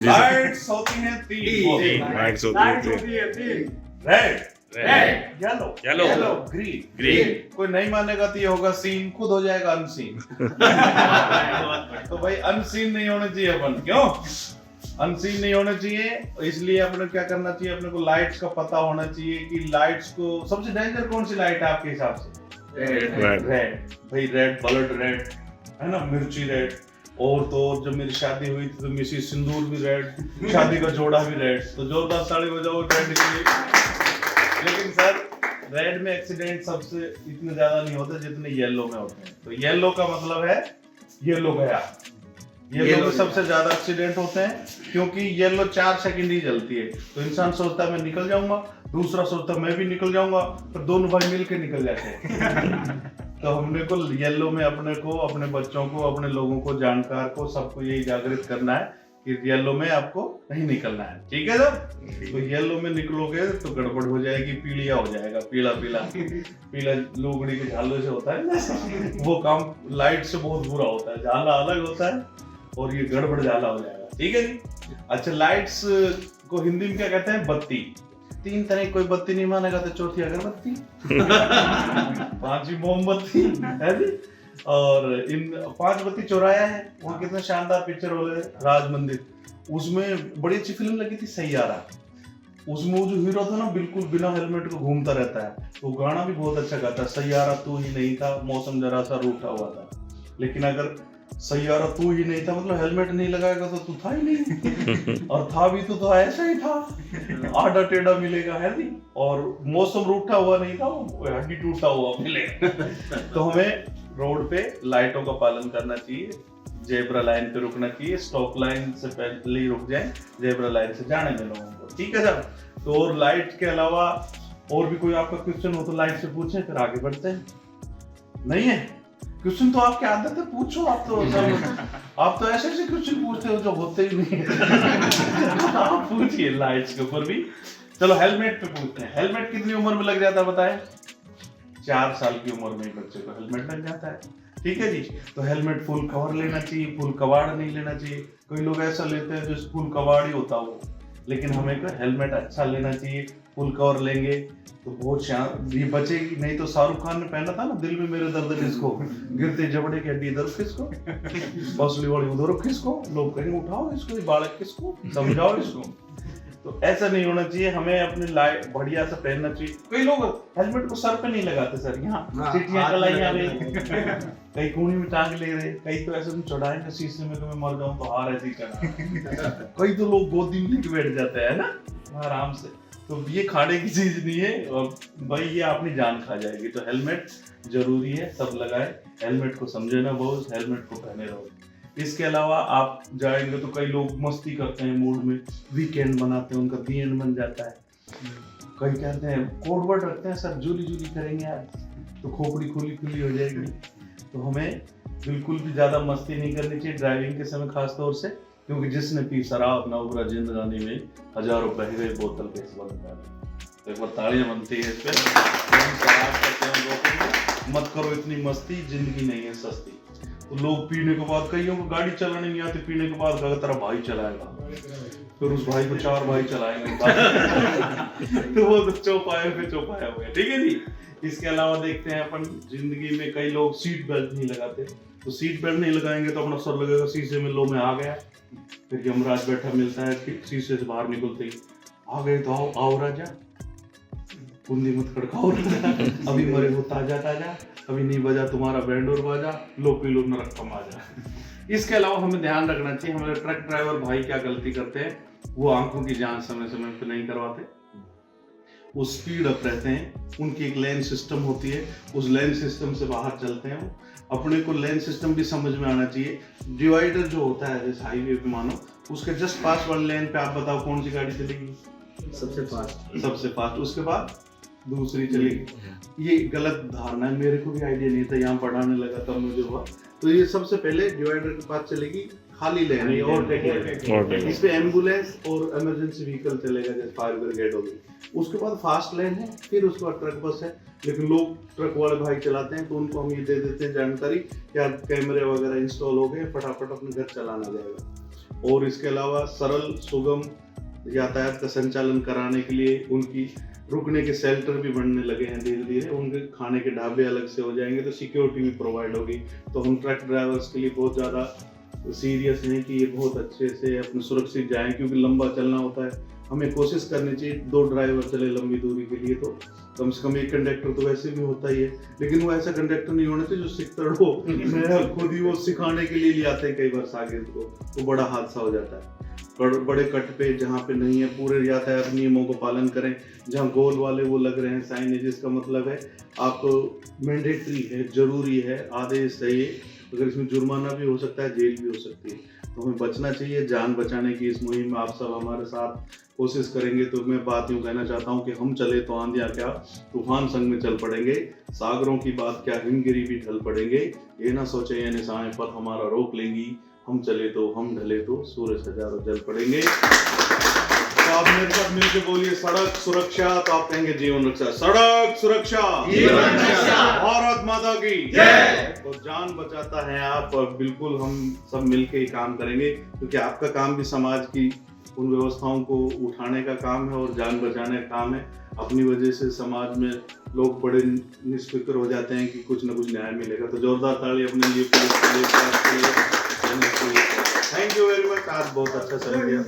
Lights होती हैं तीन। लाइट्स लाइट होती होती है तीन। Red, red, yellow, green. कोई नहीं मानेगा तो ये होगा सीन, खुद हो जाएगा अनसीन। तो भाई अनसीन नहीं होने चाहिए अपन, क्यों अनसीन नहीं होने चाहिए? इसलिए अपने क्या करना चाहिए, अपने को लाइट्स का पता होना चाहिए कि लाइट्स को सबसे डेंजर कौन सी लाइट है आपके हिसाब से? Red. रेड। भाई रेड, ब्लड रेड है ना, मिर्ची रेड। और तो और जब मेरी शादी हुई थी तो मिसी सिंदूर भी रेड, शादी का जोड़ा भी रेड। तो जोरदार ताली बजाओ रेड के लिए। लेकिन सर रेड में एक्सीडेंट सबसे इतने ज्यादा नहीं होते जितने येलो में होते हैं। तो येलो का मतलब है येलो गया। येलो में सबसे ज्यादा एक्सीडेंट होते हैं क्योंकि येलो 4 सेकंड ही जलती है। तो इंसान सोचता है मैं निकल जाऊंगा, दूसरा सोचता है मैं भी निकल जाऊंगा, पर दोनों भाई मिलके निकल जाते हैं। तो हमने को येलो में अपने को, अपने बच्चों को, अपने लोगों को, जानकार को, सबको यही जागृत करना है कि येलो में आपको नहीं निकलना है। ठीक है सर? तो येलो में निकलोगे तो गड़बड़ हो जाएगी, पीलिया हो जाएगा, पीला पीला पीला लोगड़ी के झालों से होता है वो काम लाइट से बहुत बुरा होता है। झाला अलग होता है और ये गड़बड़ झाला हो जाएगा। ठीक है जी। अच्छा, लाइट्स को हिंदी में क्या कहते हैं? बत्ती। 3 तरह की कोई बत्ती नहीं मानेगा तो चौथी अगरबत्ती, 5वीं मोमबत्ती है जी। और इन 5 बत्ती चौराया है, वो कितने शानदार पिक्चर वाले राज मंदिर, उसमें बड़ी अच्छी फिल्म लगी थी सैयारा। उसमें वो जो हीरो था ना बिल्कुल बिना हेलमेट को घूमता रहता है, तो गाना भी बहुत अच्छा गाता है। सैयारा तू ही नहीं था, मौसम जरा सा रूठा हुआ था। लेकिन अगर सैयारा तू ही नहीं था मतलब हेलमेट नहीं लगाएगा तो तू था ही नहीं, और था भी तो ऐसा ही था, आधा टेढ़ा मिलेगा है नहीं, और मौसम रूठा हुआ नहीं था, वो हड्डी टूटा हुआ मिलेगा। तो हमें रोड पे लाइटों का पालन करना चाहिए, जेब्रा लाइन पे रुकना चाहिए, स्टॉप लाइन से पहले ही रुक जाए, जेब्रा लाइन से जाने दें लोगों को। ठीक है सर? तो और लाइट के अलावा और भी कोई आपका क्वेश्चन हो तो लाइट से पूछें, फिर आगे बढ़ते हैं। नहीं है क्वेश्चन तो आपकी आदत है, पूछो आप तो ऐसे ऐसे क्वेश्चन पूछते हो जो होते ही नहीं है। आप पूछिए लाइट्स के ऊपर भी। चलो हेलमेट पे पूछते हैं। हेलमेट कितनी उम्र में लग जाता है बताएं? 4 साल की उम्र में बच्चे को हेलमेट लग जाता है। ठीक है जी। तो हेलमेट फुल कवर लेना चाहिए, फुल कवाड़ नहीं लेना चाहिए। कई लोग ऐसा लेते हैं जो फुल कवाड़ ही होता हो, लेकिन हमें हेलमेट अच्छा लेना चाहिए। फुल कवर लेंगे तो बहुत ये बचेगी। नहीं तो शाहरुख खान ने पहना था ना, दिल में मेरे दर्द किसको, गिरते जबड़े की हड्डी इधर किसको, बसली वाली उधर किसको, लोग कहेंगे उठाओ इसको, बालक किसको, समझाओ इसको। तो ऐसा नहीं होना चाहिए। हमें अपनी लाइट बढ़िया से पहनना चाहिए। कई लोग हेलमेट को सर पे नहीं लगाते सर, यहाँ सीटियां कलाइयां ले, कई कोनी में टांग ले रहे, कई तो ऐसे चढ़ाएंगे शीशे में तो मैं मर जाऊं तो हार ऐसी करना। कई तो लोग गोदी में लेके बैठ जाते हैं ना आराम से। तो ये खाने की चीज नहीं है, और भाई ये अपनी जान खा जाएगी। तो हेलमेट जरूरी है, सब लगाए। हेलमेट को समझे ना बहुत, हेलमेट को पहने रहो। इसके अलावा आप जाएंगे तो कई लोग मस्ती करते हैं मूड में, वीकेंड बनाते हैं, उनका वीकेंड बन जाता है। कई कहते हैं कोड वर्ड रखते हैं सर, जूली जूली करेंगे आज तो खोपड़ी खुली खुली हो जाएगी। तो हमें बिल्कुल भी ज्यादा मस्ती नहीं करनी चाहिए ड्राइविंग के समय, खास तौर से, क्योंकि जिसने पी शराब ना उबरा जिंदगानी में, हजारों बह गए बोतल के इस वक्त। तो एक बार तालियां बनती है इस पे। शराब करते हैं लोगों को, मत करो इतनी मस्ती, जिंदगी नहीं है सस्ती। तो लोग पीने के बाद, कईयों को गाड़ी चलाने नहीं आती, पीने के बाद अगर तेरा भाई चलाएगा, फिर उस भाई को 4 भाई चलाएंगे। तो वो तो चौपाया पे चौपाया हुआ है। ठीक है जी। इसके अलावा देखते हैं अपन जिंदगी में कई लोग सीट बेल्ट नहीं लगाते। तो सीट बेल्ट नहीं लगाएंगे तो अपना सर लगेगा शीशे में, लो मैं आ गया। फिर यमराज बैठा मिलता है शीशे से बाहर निकलते ही, आ गए तो आओ आओ राजा, कुंदी मत खड़काओ राजा, अभी मरे हो ताजा ताजा, अभी नहीं बजा तुम्हारा बैंड और बाजा, लो पी लो न रखा माजा। इसके अलावा हमें ध्यान रखना चाहिए, हमारे ट्रक ड्राइवर भाई क्या गलती करते हैं, वो आंखों की जांच समय समय पे नहीं करवाते। वो स्पीड अप रहते हैं, उनकी एक लेन सिस्टम होती है, उस लेन सिस्टम से बाहर चलते हैं वो। अपने को लेन सिस्टम भी समझ में आना चाहिए। डिवाइडर जो होता है जैसे हाईवे पे मानो, उसके जस्ट पास वाले लेन पे आप बताओ कौन सी गाड़ी चलेगी? सबसे फास्ट। उसके बाद दूसरी चलेगी। ये गलत धारणा है, मेरे को भी आइडिया नहीं था, यहाँ पढ़ाने लगा तब मुझे हुआ। तो ये सबसे पहले डिवाइडर के पास चलेगी खाली लेन है, और इस पे एम्बुलेंस और इमरजेंसी व्हीकल चलेगा, जैसे फायर ब्रिगेड होगी। उसके बाद फास्ट लेन है, फिर उसके बाद ट्रक बस है। लेकिन लोग ट्रक वाले भाई चलाते हैं तो उनको हम ये दे देते हैं जानकारी, क्या कैमरे वगैरह इंस्टॉल हो गए, फटाफट अपने घर चलाना जाएगा। और इसके अलावा सरल सुगम यातायात का संचालन कराने के लिए उनकी रुकने के शेल्टर भी बनने लगे हैं धीरे धीरे, उनके खाने के ढाबे अलग से हो जाएंगे, तो सिक्योरिटी भी प्रोवाइड होगी। तो हम ट्रक ड्राइवर्स के लिए बहुत ज़्यादा सीरियस हैं कि ये बहुत अच्छे से अपने सुरक्षित जाएं, क्योंकि लंबा चलना होता है। हमें कोशिश करनी चाहिए 2 ड्राइवर चले लंबी दूरी के लिए, तो कम से कम एक कंडक्टर तो वैसे भी होता ही है, लेकिन वो ऐसा कंडक्टर नहीं होना चाहिए जो सिकड़ हो। मैं खुद ही वो सिखाने के लिए ले आते हैं कई बार शागिर्द को, तो बड़ा हादसा हो जाता है। बड़े कट पे जहाँ पे नहीं है पूरे यातायात नियमों को पालन करें। जहाँ गोल वाले वो लग रहे हैं साइनेज, जिसका मतलब है आप मैंडेटरी है, जरूरी है, आदेश चाहिए, अगर इसमें जुर्माना भी हो सकता है, जेल भी हो सकती है। तो हमें बचना चाहिए। जान बचाने की इस मुहिम में आप सब हमारे साथ कोशिश करेंगे तो मैं बात यूँ कहना चाहता हूँ कि हम चले तो आंधियाँ क्या तूफान संग में चल पड़ेंगे, सागरों की बात क्या हिमगिरी भी ढल पड़ेंगे, ये ना सोचे ये निशाएं पर हमारा रोक लेंगी, हम चले तो हम ढले तो सूरज हजारों जल पड़ेंगे। तो आप मेरे साथ मिलकर बोलिए सड़क सुरक्षा, तो आप कहेंगे जीवन रक्षा। सड़क सुरक्षा, जीवन रक्षा, भारत माता की जय। तो जान बचाता है आप, और बिल्कुल हम सब मिलके ही काम करेंगे, क्योंकि आपका काम भी समाज की उन व्यवस्थाओं को उठाने का काम है और जान बचाने का काम है। अपनी वजह से समाज में लोग बड़े निष्फिक्र हो जाते हैं कि कुछ न कुछ न्याय मिलेगा। तो जोरदार ताली अपने लिए पुलिस के लिए। थैंक यू वेरी मच, आज बहुत अच्छा चल गया।